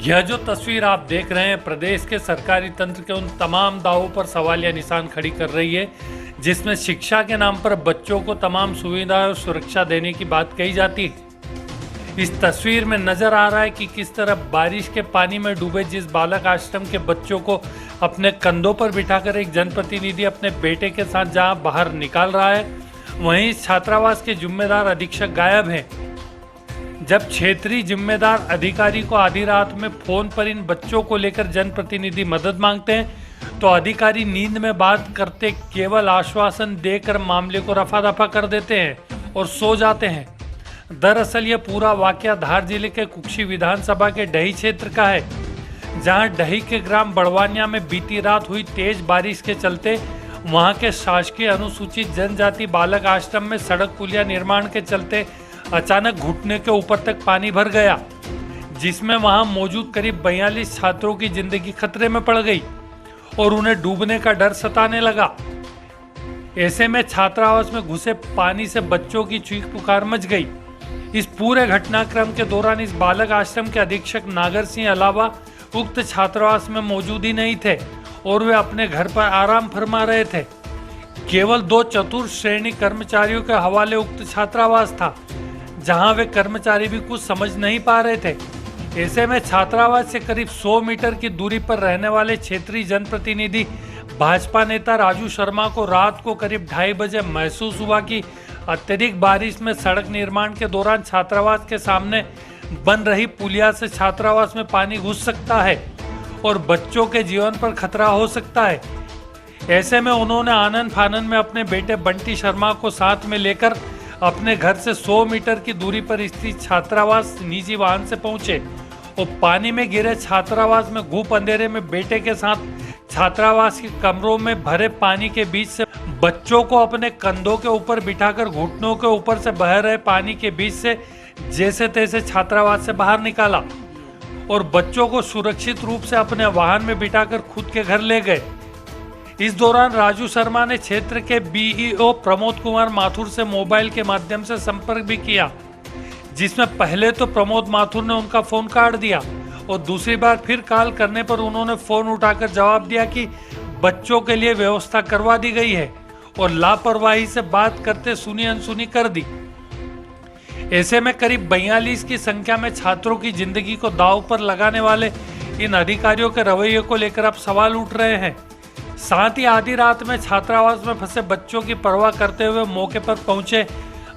यह जो तस्वीर आप देख रहे हैं प्रदेश के सरकारी तंत्र के उन तमाम दावों पर सवालिया निशान खड़ी कर रही है जिसमें शिक्षा के नाम पर बच्चों को तमाम सुविधा और सुरक्षा देने की बात कही जाती है। इस तस्वीर में नजर आ रहा है कि किस तरह बारिश के पानी में डूबे जिस बालक आश्रम के बच्चों को अपने कंधों पर बिठाकर एक जनप्रतिनिधि अपने बेटे के साथ जहां बाहर निकाल रहा है, वहीं छात्रावास के जिम्मेदार अधीक्षक गायब हैं। जब क्षेत्रीय जिम्मेदार अधिकारी को आधी रात में फोन पर इन बच्चों को लेकर जनप्रतिनिधि मदद मांगते हैं तो अधिकारी नींद में बात करते केवल आश्वासन देकर मामले को रफा दफा कर देते हैं और सो जाते हैं। दरअसल यह पूरा वाकया धार जिले के कुक्षी विधानसभा के डही क्षेत्र का है, जहां डही के ग्राम बड़वानिया में बीती रात हुई तेज बारिश के चलते वहां के शासकीय अनुसूचित जनजाति बालक आश्रम में सड़क पुलिया निर्माण के चलते अचानक घुटने के ऊपर तक पानी भर गया, जिसमें वहां मौजूद करीब 42 छात्रों की जिंदगी खतरे में पड़ गई और उन्हें डूबने का डर सताने लगा। ऐसे में छात्रावास में घुसे पानी से बच्चों की चीख पुकार मच गई। इस पूरे घटनाक्रम के दौरान इस बालक आश्रम के अधीक्षक नागर सिंह अलावा उक्त छात्रावास में मौजूद ही नहीं थे और वे अपने घर पर आराम फरमा रहे थे। केवल 2 चतुर्थ श्रेणी कर्मचारियों के हवाले उक्त छात्रावास था, जहां वे कर्मचारी भी कुछ समझ नहीं पा रहे थे। ऐसे में छात्रावास से करीब 100 मीटर की दूरी पर रहने वाले क्षेत्रीय जनप्रतिनिधि भाजपा नेता राजू शर्मा को रात को करीब 2:30 बजे महसूस हुआ कि अत्यधिक बारिश में सड़क निर्माण के दौरान छात्रावास के सामने बन रही पुलिया से छात्रावास में पानी घुस सकता है और बच्चों के जीवन पर खतरा हो सकता है। ऐसे में उन्होंने आनन फानन में अपने बेटे बंटी शर्मा को साथ में लेकर अपने घर से 100 मीटर की दूरी पर स्थित छात्रावास निजी वाहन से पहुंचे और पानी में गिरे छात्रावास में घूप अंधेरे में बेटे के साथ छात्रावास के कमरों में भरे पानी के बीच से बच्चों को अपने कंधों के ऊपर बिठाकर घुटनों के ऊपर से बह रहे पानी के बीच से जैसे तैसे छात्रावास से बाहर निकाला और बच्चों को सुरक्षित रूप से अपने वाहन में बिठाकर खुद के घर ले गए। इस दौरान राजू शर्मा ने क्षेत्र के बीईओ प्रमोद कुमार माथुर से मोबाइल के माध्यम से संपर्क भी किया, जिसमें पहले तो प्रमोद माथुर ने उनका फोन काट दिया और दूसरी बार फिर कॉल करने पर उन्होंने फोन उठाकर जवाब दिया कि बच्चों के लिए व्यवस्था करवा दी गई है और लापरवाही से बात करते सुनी अनसुनी कर दी। ऐसे में करीब 42 की संख्या में छात्रों की जिंदगी को दांव पर लगाने वाले इन अधिकारियों के रवैये को लेकर अब सवाल उठ रहे हैं। साथ ही आधी रात में छात्रावास में फंसे बच्चों की परवाह करते हुए मौके पर पहुंचे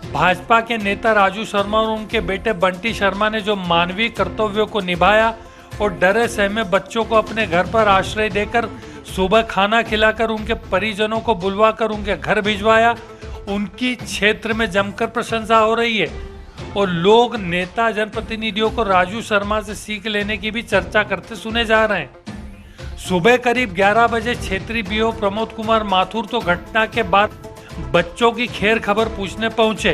भाजपा के नेता राजू शर्मा और उनके बेटे बंटी शर्मा ने जो मानवीय कर्तव्यों को निभाया और डरे सहमे बच्चों को अपने घर पर आश्रय देकर सुबह खाना खिलाकर उनके परिजनों को बुलवाकर उनके घर भिजवाया, उनकी क्षेत्र में जमकर प्रशंसा हो रही है और लोग नेता जनप्रतिनिधियों को राजू शर्मा से सीख लेने की भी चर्चा करते सुने जा रहे हैं। सुबह करीब 11 बजे क्षेत्रीय बीओ प्रमोद कुमार माथुर तो घटना के बाद बच्चों की खैर खबर पूछने पहुंचे,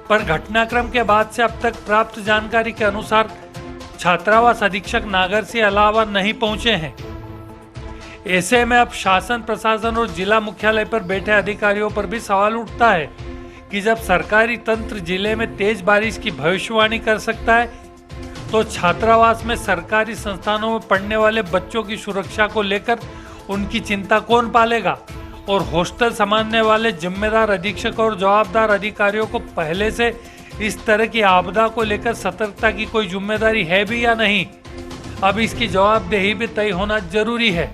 पर घटनाक्रम के बाद से अब तक प्राप्त जानकारी के अनुसार छात्रावास अधीक्षक नागर सिंह अलावा नहीं पहुंचे हैं। ऐसे में अब शासन प्रशासन और जिला मुख्यालय पर बैठे अधिकारियों पर भी सवाल उठता है कि जब सरकारी तंत्र जिले में तेज बारिश की भविष्यवाणी कर सकता है तो छात्रावास में सरकारी संस्थानों में पढ़ने वाले बच्चों की सुरक्षा को लेकर उनकी चिंता कौन पालेगा और हॉस्टल संभालने वाले जिम्मेदार अधीक्षक और जवाबदार अधिकारियों को पहले से इस तरह की आपदा को लेकर सतर्कता की कोई जिम्मेदारी है भी या नहीं। अब इसकी जवाबदेही भी तय होना जरूरी है।